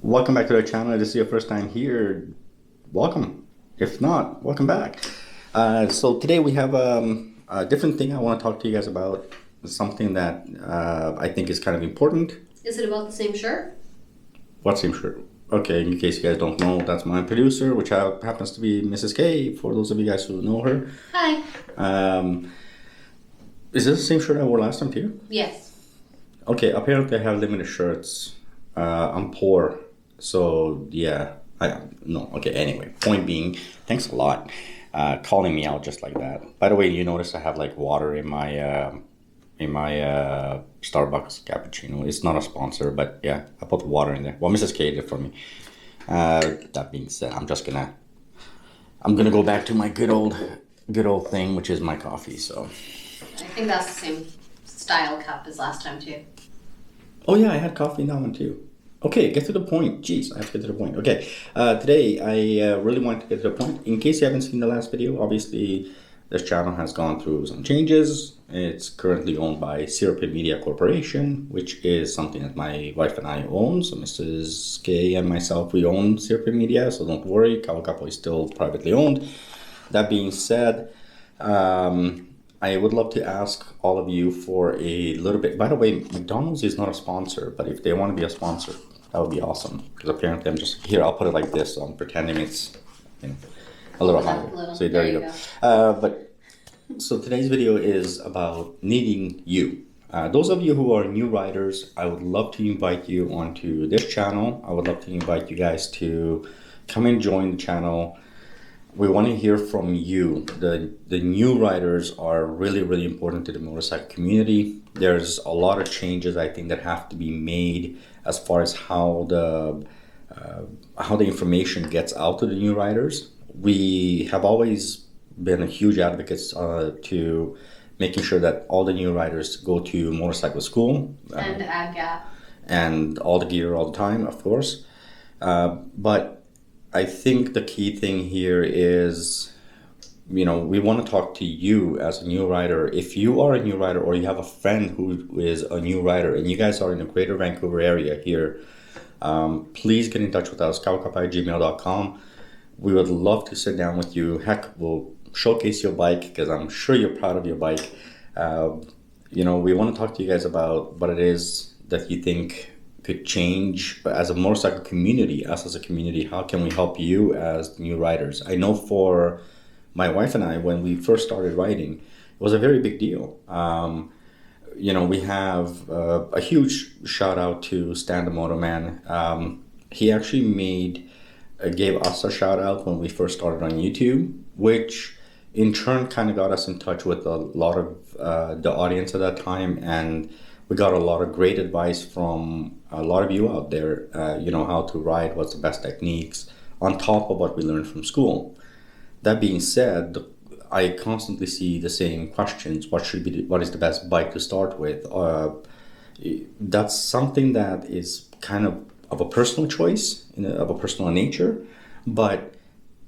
Welcome back to the channel. If this is your first time here, welcome. If not, welcome back. So today we have a different thing I want to talk to you guys about. Something that I think is kind of important. Is it about the same shirt? What same shirt? Okay, in case you guys don't know, that's my producer, which happens to be Mrs. K, for those of you guys who know her. Hi. Is this the same shirt I wore last time too? Yes. Okay, apparently I have limited shirts. I'm poor. So yeah, okay, anyway, point being, thanks a lot calling me out just like that. By the way, you notice I have like water in my Starbucks cappuccino. It's not a sponsor, but yeah, I put water in there. Well, Mrs. K did for me. That being said, I'm gonna go back to my good old thing, which is my coffee. So I think that's the same style cup as last time too. oh yeah, I had coffee in that one too. Okay, get to the point. Jeez, I have to get to the point. Okay, today I really want to get to the point. In case you haven't seen the last video, obviously this channel has gone through some changes. It's currently owned by CIRAPYN Media Corporation, which is something that my wife and I own. So Mrs. K and myself, we own CIRAPYN Media, so don't worry, KawaKouple is still privately owned. That being said, I would love to ask all of you for a little bit. By the way, McDonald's is not a sponsor, but if they want to be a sponsor, that would be awesome. Because apparently I'm just here. I'll put it like this. So I'm pretending it's a little higher. So there you go. So today's video is about needing you. Those of you who are new riders, I would love to invite you onto this channel. I would love to invite you guys to come and join the channel. We want to hear from you. The new riders are really, really important to the motorcycle community. There's a lot of changes I think that have to be made as far as how the information gets out to the new riders. We have always been a huge advocates to making sure that all the new riders go to motorcycle school. And add gap. And all the gear all the time, of course. But I think the key thing here is, we want to talk to you as a new rider. If you are a new rider or you have a friend who is a new rider and you guys are in the greater Vancouver area here, please get in touch with us, kawakouple@gmail.com. We would love to sit down with you. Heck, we'll showcase your bike because I'm sure you're proud of your bike. We want to talk to you guys about what it is that you think could change, but as a motorcycle community, us as a community, how can we help you as new riders? I know for my wife and I, when we first started riding, it was a very big deal. We have a huge shout out to Stan the Motorman. He actually gave us a shout out when we first started on YouTube, which in turn kind of got us in touch with a lot of the audience at that time, and we got a lot of great advice from a lot of you out there, how to ride, what's the best techniques, on top of what we learned from school. That being said, I constantly see the same questions. What is the best bike to start with? That's something that is kind of a personal choice, of a personal nature, but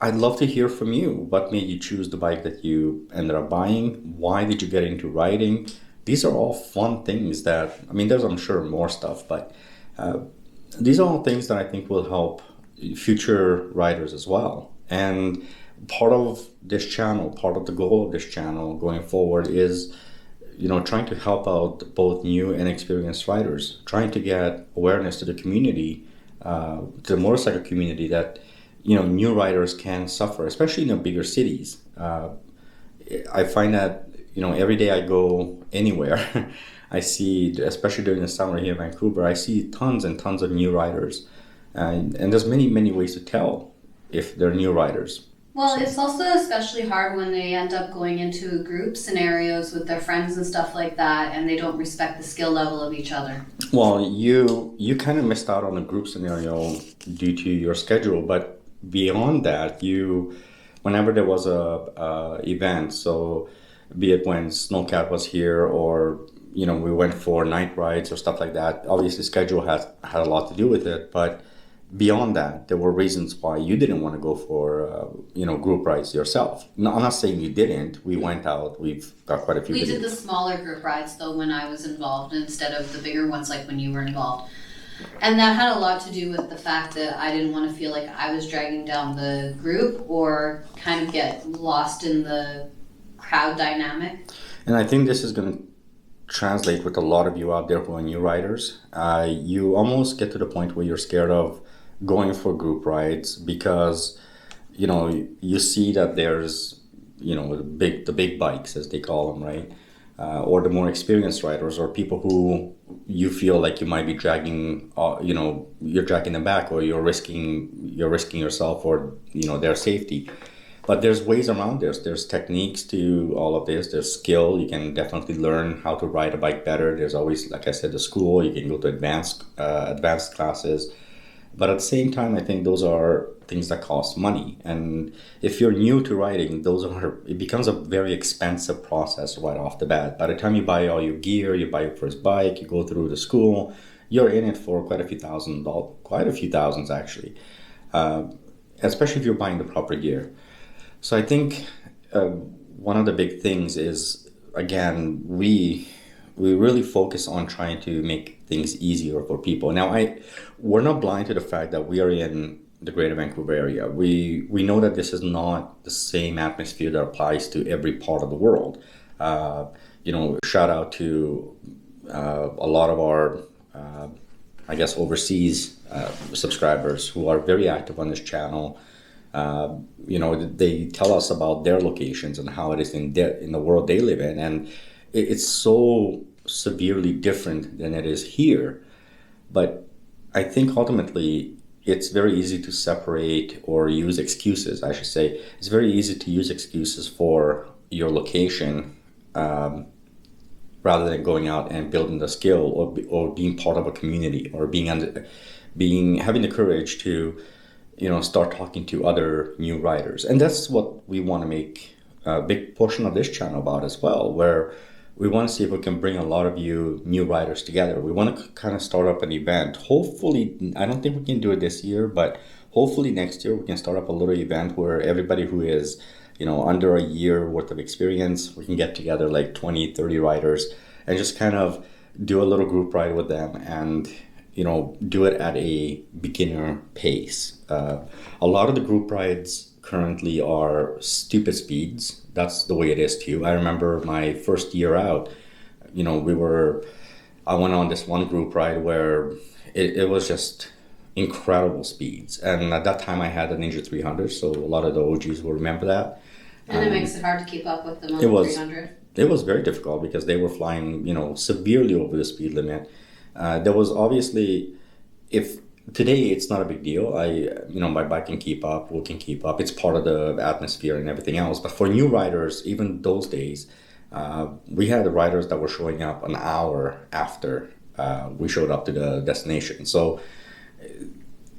I'd love to hear from you. What made you choose the bike that you ended up buying? Why did you get into riding? These are all fun things that, there's, I'm sure, more stuff, but these are all things that I think will help future riders as well. And part of this channel, part of the goal of this channel going forward is, trying to help out both new and experienced riders, trying to get awareness to the community, to the motorcycle community that, new riders can suffer, especially in the bigger cities. I find that every day I go anywhere, I see, especially during the summer here in Vancouver, I see tons and tons of new riders. And there's many, many ways to tell if they're new riders. Well, it's also especially hard when they end up going into group scenarios with their friends and stuff like that, and they don't respect the skill level of each other. Well, you kind of missed out on a group scenario due to your schedule, but beyond that, whenever there was a event, so be it when Snowcat was here or, we went for night rides or stuff like that. Obviously, schedule had a lot to do with it. But beyond that, there were reasons why you didn't want to go for, group rides yourself. No, I'm not saying you didn't. We went out. We've got quite a few videos. We did the smaller group rides, though, when I was involved instead of the bigger ones like when you were involved. And that had a lot to do with the fact that I didn't want to feel like I was dragging down the group or kind of get lost in the crowd dynamic. And I think this is going to translate with a lot of you out there who are new riders. You almost get to the point where you're scared of going for group rides because, you know, you see that there's, you know, the big bikes, as they call them, right? Or the more experienced riders, or people who you feel like you might be dragging, you know, you're dragging them back, or you're risking yourself or, you know, their safety. But there's ways around this. There's techniques to all of this. There's skill. You can definitely learn how to ride a bike better. There's always, like I said, the school. You can go to advanced classes. But at the same time, I think those are things that cost money. And if you're new to riding, it becomes a very expensive process right off the bat. By the time you buy all your gear, you buy your first bike, you go through the school, you're in it for quite a few thousands actually, especially if you're buying the proper gear. So I think one of the big things is, again, we really focus on trying to make things easier for people. Now, we're not blind to the fact that we are in the Greater Vancouver area. We know that this is not the same atmosphere that applies to every part of the world. You know, shout out to a lot of our, I guess, overseas subscribers who are very active on this channel. You know, they tell us about their locations and how it is in the world they live in, and it's so severely different than it is here. But I think ultimately it's very easy to separate or use excuses, I should say. It's very easy to use excuses for your location rather than going out and building the skill or being part of a community or having the courage to, you know, start talking to other new riders. And that's what we want to make a big portion of this channel about as well, where we want to see if we can bring a lot of you new riders together. We want to kind of start up an event. Hopefully, I don't think we can do it this year, but hopefully next year we can start up a little event where everybody who is, you know, under a year worth of experience, we can get together like 20, 30 riders and just kind of do a little group ride with them and, you know, do it at a beginner pace. A lot of the group rides currently are stupid speeds. That's the way it is too. I remember my first year out, you know, I went on this one group ride where it was just incredible speeds. And at that time I had a Ninja 300, so a lot of the OGs will remember that. And it makes it hard to keep up with them on the 300. It was very difficult because they were flying, you know, severely over the speed limit. There was obviously, if today it's not a big deal. My bike can keep up, we can keep up. It's part of the atmosphere and everything else. But for new riders, even those days, we had the riders that were showing up an hour after we showed up to the destination. So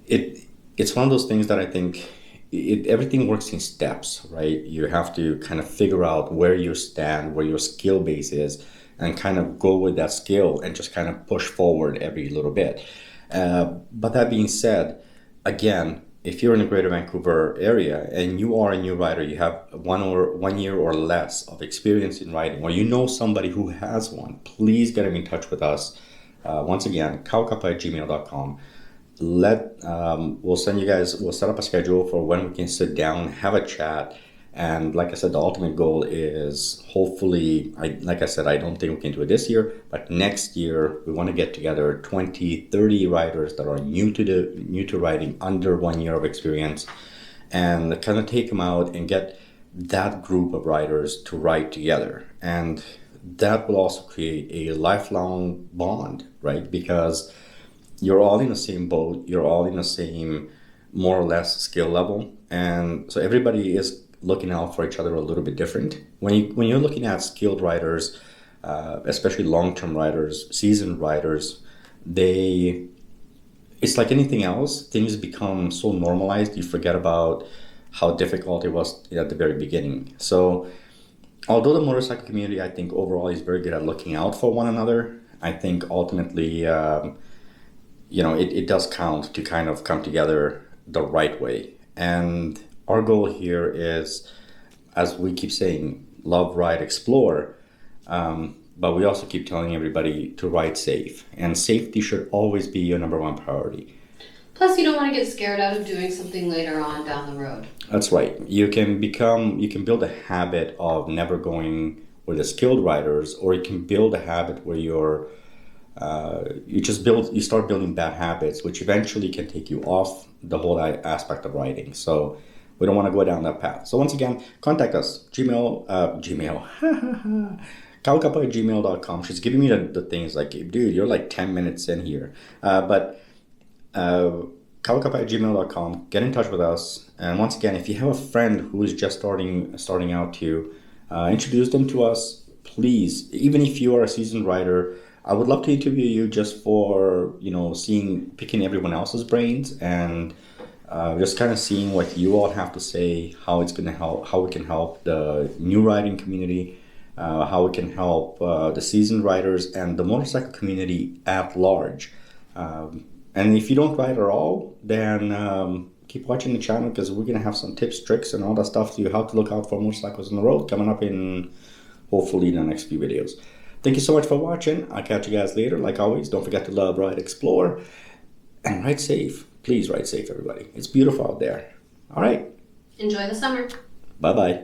it's one of those things that I think everything works in steps, right? You have to kind of figure out where you stand, where your skill base is, and kind of go with that skill and just kind of push forward every little bit. But that being said, again, if you're in the Greater Vancouver area and you are a new rider, you have 1 year or less of experience in riding, or you know somebody who has one, please get them in touch with us. Once again, KawaKouple@gmail.com. We'll set up a schedule for when we can sit down, have a chat. And like I said, the ultimate goal is hopefully, like I said, I don't think we can do it this year, but next year we want to get together 20, 30 riders that are new to riding, under 1 year of experience, and kind of take them out and get that group of riders to ride together. And that will also create a lifelong bond, right? Because you're all in the same boat, you're all in the same more or less skill level. And so everybody is looking out for each other a little bit different. When you're looking at skilled riders, especially long-term riders, seasoned riders, it's like anything else. Things become so normalized, you forget about how difficult it was at the very beginning. So although the motorcycle community, I think overall is very good at looking out for one another, I think ultimately, it does count to kind of come together the right way. And our goal here is, as we keep saying, love, ride, explore. but we also keep telling everybody to ride safe. And safety should always be your number one priority. Plus, you don't want to get scared out of doing something later on down the road. That's right. You can build a habit of never going with the skilled riders, or you can build a habit where you start building bad habits, which eventually can take you off the whole aspect of riding. So we don't want to go down that path. So once again, contact us. Gmail. KawaKouple@gmail.com. She's giving me the things like, dude, you're like 10 minutes in here. KawaKouple@gmail.com. Get in touch with us. And once again, if you have a friend who is just starting out to introduce them to us, please. Even if you are a seasoned rider, I would love to interview you just for picking everyone else's brains and just kind of seeing what you all have to say, how it's going to help, how we can help the new riding community, how we can help the seasoned riders and the motorcycle community at large. And if you don't ride at all, then keep watching the channel, because we're going to have some tips, tricks, and all that stuff to how to look out for motorcycles on the road coming up in hopefully the next few videos. Thank you so much for watching. I'll catch you guys later. Like always, don't forget to love, ride, explore, and ride safe. Please ride safe, everybody. It's beautiful out there. All right. Enjoy the summer. Bye-bye.